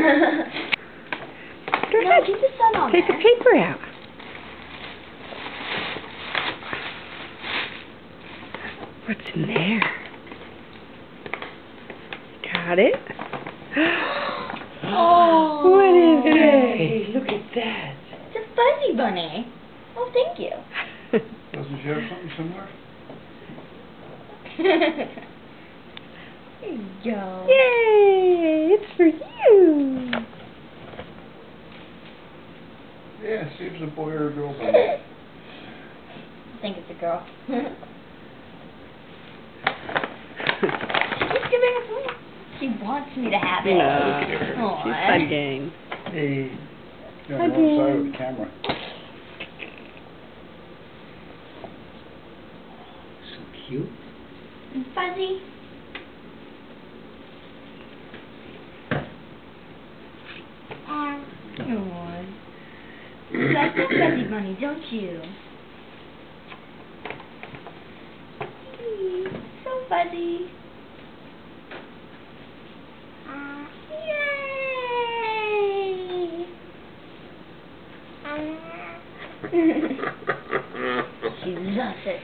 Go No, ahead. keep the sun on Take the there. paper out. What's in there? Got it? Oh. What is it? Hey, look at that. It's a fuzzy bunny. Oh, thank you. Doesn't she have something similar? There you go. Yay! It's for you. Yeah, see if it's a boy or a girl. I think it's a girl. She's giving it to me. She wants me to have it. No, she's Aw. hugging. Hey, you're on the wrong side of the camera. So cute. And fuzzy. Aw. You like that fuzzy bunny, don't you? So fuzzy. Yay! She loves it.